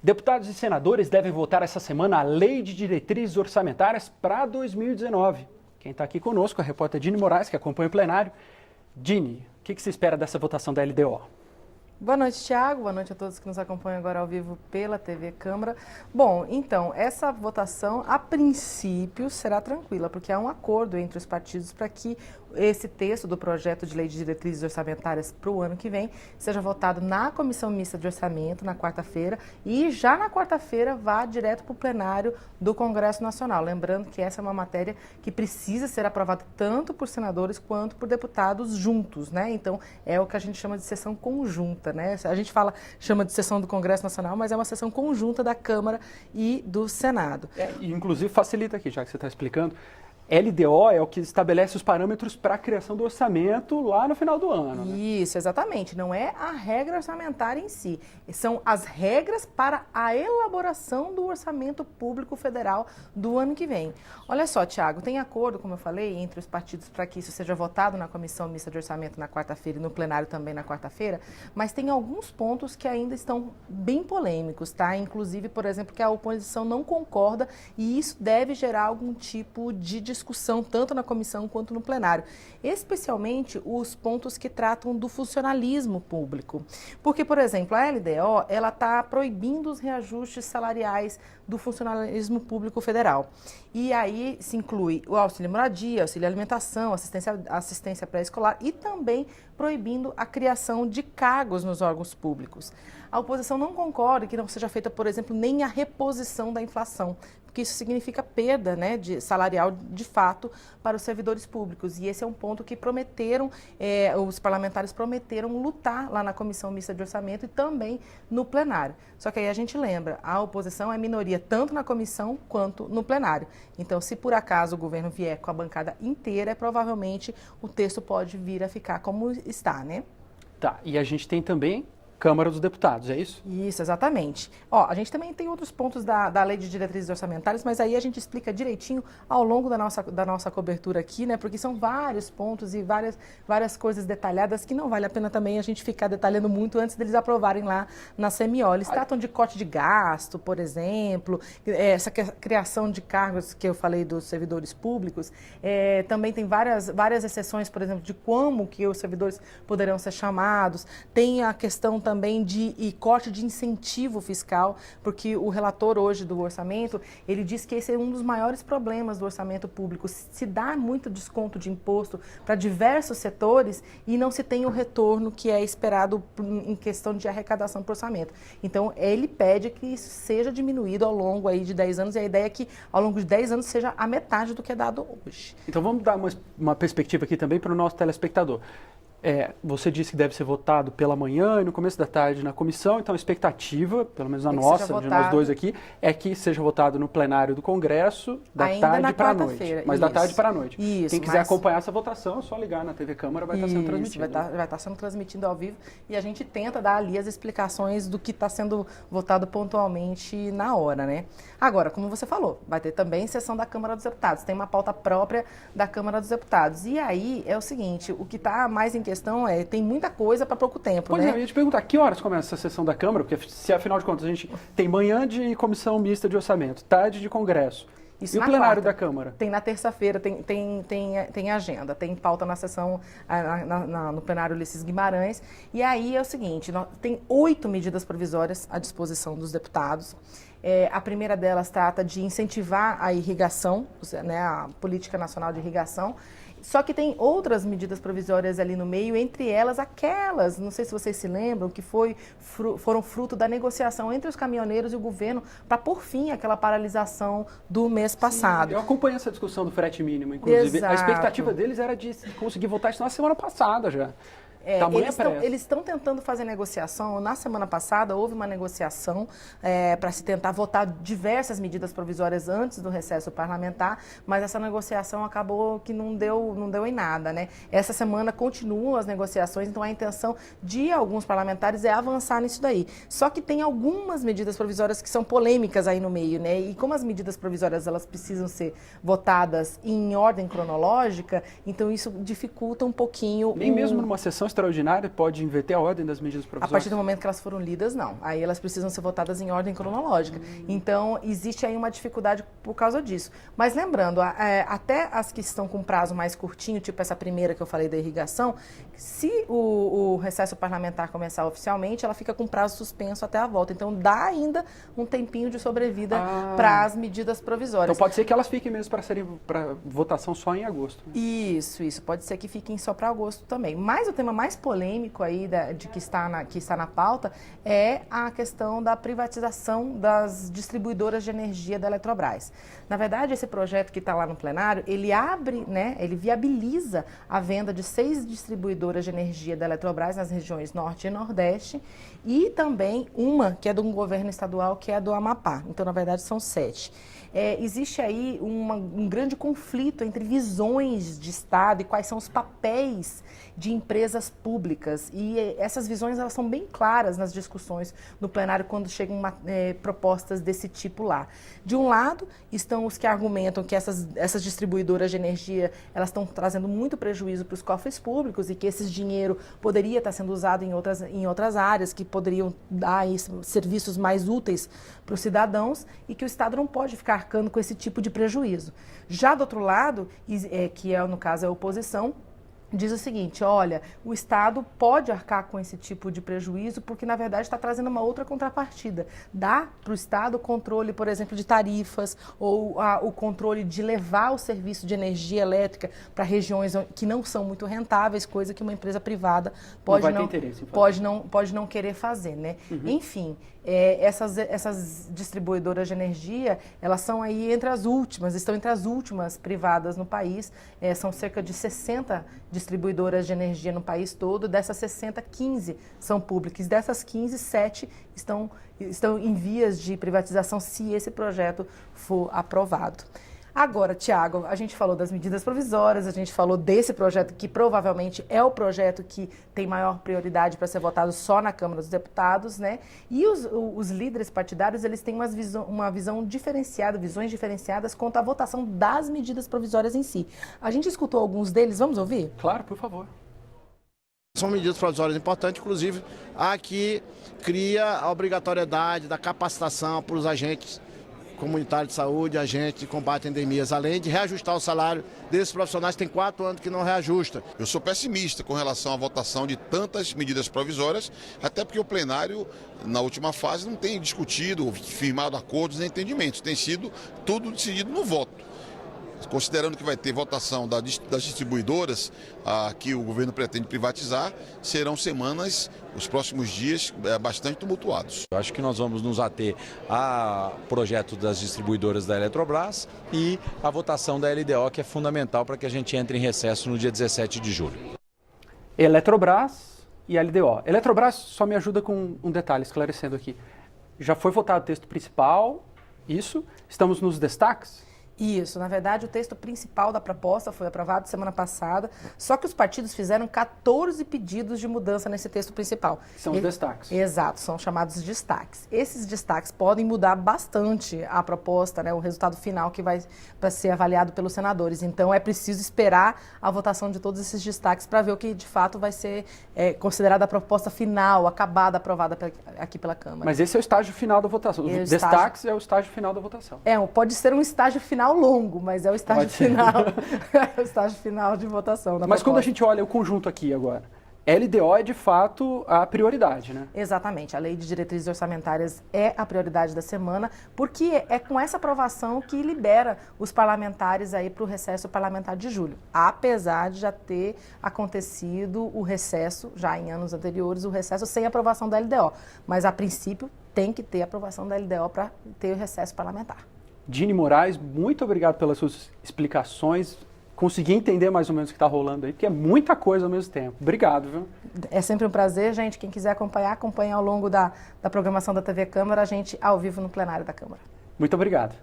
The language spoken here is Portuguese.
Deputados e senadores devem votar essa semana a Lei de Diretrizes Orçamentárias para 2019. Quem está aqui conosco é a repórter Dini Moraes, que acompanha o plenário. Dini, o que você espera dessa votação da LDO? Boa noite, Thiago. Boa noite a todos que nos acompanham agora ao vivo pela TV Câmara. Bom, então, essa votação, a princípio, será tranquila, porque há um acordo entre os partidos para que esse texto do projeto de lei de diretrizes orçamentárias para o ano que vem seja votado na Comissão Mista de Orçamento, na quarta-feira, e já na quarta-feira vá direto para o plenário do Congresso Nacional. Lembrando que essa é uma matéria que precisa ser aprovada tanto por senadores quanto por deputados juntos, né? Então, é o que a gente chama de sessão conjunta, né? A gente chama de sessão do Congresso Nacional, mas é uma sessão conjunta da Câmara e do Senado. E inclusive facilita aqui, já que você está explicando, LDO é o que estabelece os parâmetros para a criação do orçamento lá no final do ano. Né? Isso, exatamente. Não é a regra orçamentária em si. São as regras para a elaboração do orçamento público federal do ano que vem. Olha só, Thiago, tem acordo, como eu falei, entre os partidos para que isso seja votado na Comissão Mista de Orçamento na quarta-feira e no plenário também na quarta-feira, mas tem alguns pontos que ainda estão bem polêmicos, tá? Inclusive, por exemplo, que a oposição não concorda e isso deve gerar algum tipo de discussão tanto na comissão quanto no plenário, especialmente os pontos que tratam do funcionalismo público. Porque, por exemplo, a LDO, ela está proibindo os reajustes salariais do funcionalismo público federal. E aí se inclui o auxílio moradia, auxílio alimentação, assistência pré-escolar e também proibindo a criação de cargos nos órgãos públicos. A oposição não concorda que não seja feita, por exemplo, nem a reposição da inflação, porque isso significa perda, né, salarial de fato para os servidores públicos. E esse é um ponto que os parlamentares prometeram lutar lá na Comissão Mista de Orçamento e também no plenário. Só que aí a gente lembra, a oposição é minoria tanto na comissão quanto no plenário. Então, se por acaso o governo vier com a bancada inteira, provavelmente o texto pode vir a ficar como está, né? Tá, e a gente tem também Câmara dos Deputados, é isso? Isso, exatamente. Ó, a gente também tem outros pontos da Lei de Diretrizes Orçamentárias, mas aí a gente explica direitinho ao longo da nossa cobertura aqui, né? Porque são vários pontos e várias coisas detalhadas que não vale a pena também a gente ficar detalhando muito antes deles aprovarem lá na CMO. Eles tratam de corte de gasto, por exemplo, essa criação de cargos que eu falei dos servidores públicos, também tem várias exceções, por exemplo, de como que os servidores poderão ser chamados, tem a questão também de corte de incentivo fiscal, porque o relator hoje do orçamento, ele diz que esse é um dos maiores problemas do orçamento público, se dá muito desconto de imposto para diversos setores e não se tem o retorno que é esperado em questão de arrecadação para o orçamento. Então, ele pede que isso seja diminuído ao longo aí de 10 anos e a ideia é que ao longo de 10 anos seja a metade do que é dado hoje. Então, vamos dar uma perspectiva aqui também para o nosso telespectador. Você disse que deve ser votado pela manhã e no começo da tarde na comissão, então a expectativa, pelo menos a nossa, de nós dois aqui, é que seja votado no plenário do Congresso da tarde para a noite. Mas da tarde para a noite. Isso, quem quiser acompanhar essa votação, é só ligar na TV Câmara, vai estar sendo transmitido. Vai estar sendo transmitido ao vivo e a gente tenta dar ali as explicações do que está sendo votado pontualmente na hora, né? Agora, como você falou, vai ter também sessão da Câmara dos Deputados, tem uma pauta própria da Câmara dos Deputados. E aí é o seguinte, o que está mais em questão tem muita coisa para pouco tempo, pois né? Eu ia te perguntar, que horas começa a sessão da Câmara? Porque se afinal de contas a gente tem manhã de comissão mista de orçamento, tarde de Congresso, isso e o plenário quarta. Da Câmara? Tem na terça-feira, tem agenda, tem pauta na sessão, no plenário Ulisses Guimarães. E aí é o seguinte, tem 8 medidas provisórias à disposição dos deputados. A primeira delas trata de incentivar a irrigação, né, a Política Nacional de Irrigação. Só que tem outras medidas provisórias ali no meio, entre elas aquelas, não sei se vocês se lembram, que foram fruto da negociação entre os caminhoneiros e o governo para pôr fim àquela paralisação do mês passado. Sim, eu acompanho essa discussão do frete mínimo, inclusive. Exato. A expectativa deles era de conseguir votar isso na semana passada já. Eles estão tentando fazer negociação. Na semana passada houve uma negociação para se tentar votar diversas medidas provisórias antes do recesso parlamentar, mas essa negociação acabou que não deu em nada, né? Essa semana continuam as negociações, então a intenção de alguns parlamentares é avançar nisso daí. Só que tem algumas medidas provisórias que são polêmicas aí no meio, né? E como as medidas provisórias elas precisam ser votadas em ordem cronológica, então isso dificulta um pouquinho. Nem mesmo numa sessão extraordinária pode inverter a ordem das medidas A provisórias? partir do momento que elas foram lidas, não. Aí elas precisam ser votadas em ordem cronológica. Então, existe aí uma dificuldade por causa disso. Mas lembrando, até as que estão com prazo mais curtinho, tipo essa primeira que eu falei da irrigação, se o recesso parlamentar começar oficialmente, ela fica com prazo suspenso até a volta. Então, dá ainda um tempinho de sobrevida para as medidas provisórias. Então pode ser que elas fiquem mesmo para votação só em agosto. Isso. Pode ser que fiquem só para agosto também. Mas o tema mais polêmico aí que está na pauta é a questão da privatização das distribuidoras de energia da Eletrobras. Na verdade, esse projeto que está lá no plenário, ele abre, né, ele viabiliza a venda de 6 distribuidoras de energia da Eletrobras nas regiões Norte e Nordeste e também uma que é do governo estadual, que é do Amapá. Então, na verdade, são 7. Existe aí um grande conflito entre visões de Estado e quais são os papéis de empresas públicas. E essas visões elas são bem claras nas discussões no plenário quando chegam propostas desse tipo lá. De um lado, estão os que argumentam que essas distribuidoras de energia elas estão trazendo muito prejuízo para os cofres públicos e que esse dinheiro poderia estar sendo usado em outras áreas, que poderiam dar aí serviços mais úteis para os cidadãos e que o Estado não pode ficar arcando com esse tipo de prejuízo. Já do outro lado, que no caso é a oposição, diz o seguinte, olha, o Estado pode arcar com esse tipo de prejuízo porque, na verdade, está trazendo uma outra contrapartida. Dá para o Estado o controle, por exemplo, de tarifas ou o controle de levar o serviço de energia elétrica para regiões que não são muito rentáveis, coisa que uma empresa privada pode não querer fazer, né? Enfim, essas distribuidoras de energia, elas são aí estão entre as últimas privadas no país, são cerca de 60 distribuidoras de energia no país todo, dessas 60, 15 são públicas, dessas 15, 7 estão em vias de privatização se esse projeto for aprovado. Agora, Tiago, a gente falou das medidas provisórias, a gente falou desse projeto que provavelmente é o projeto que tem maior prioridade para ser votado só na Câmara dos Deputados, né? E os líderes partidários, eles têm uma visão diferenciada, visões diferenciadas quanto à votação das medidas provisórias em si. A gente escutou alguns deles, vamos ouvir? Claro, por favor. São medidas provisórias importantes, inclusive a que cria a obrigatoriedade da capacitação para os agentes comunitário de saúde, agente de combate a endemias, além de reajustar o salário desses profissionais que tem 4 anos que não reajusta. Eu sou pessimista com relação à votação de tantas medidas provisórias, até porque o plenário, na última fase, não tem discutido, firmado acordos nem entendimentos, tem sido tudo decidido no voto. Considerando que vai ter votação das distribuidoras que o governo pretende privatizar, serão semanas, os próximos dias, bastante tumultuados. Eu acho que nós vamos nos ater ao projeto das distribuidoras da Eletrobras e a votação da LDO, que é fundamental para que a gente entre em recesso no dia 17 de julho. Eletrobras e LDO. Eletrobras, só me ajuda com um detalhe, esclarecendo aqui. Já foi votado o texto principal, isso? Estamos nos destaques? Isso, na verdade o texto principal da proposta foi aprovado semana passada, só que os partidos fizeram 14 pedidos de mudança nesse texto principal. São os destaques. Exato, são chamados destaques. Esses destaques podem mudar bastante a proposta, né, o resultado final que vai ser avaliado pelos senadores. Então é preciso esperar a votação de todos esses destaques para ver o que de fato vai ser considerada a proposta final, acabada, aprovada aqui pela Câmara. Mas esse é o estágio final da votação. Os destaques é o estágio final da votação. Pode ser um estágio final longo, mas é o estágio final. É o estágio final de votação. Mas quando a gente olha o conjunto aqui agora, LDO é de fato a prioridade, né? Exatamente. A Lei de Diretrizes Orçamentárias é a prioridade da semana, porque é com essa aprovação que libera os parlamentares aí para o recesso parlamentar de julho. Apesar de já ter acontecido o recesso, já em anos anteriores, o recesso sem aprovação da LDO. Mas, a princípio, tem que ter aprovação da LDO para ter o recesso parlamentar. Dini Moraes, muito obrigado pelas suas explicações. Consegui entender mais ou menos o que está rolando aí, porque é muita coisa ao mesmo tempo. Obrigado, viu? É sempre um prazer, gente. Quem quiser acompanhe ao longo da programação da TV Câmara, a gente ao vivo no plenário da Câmara. Muito obrigado.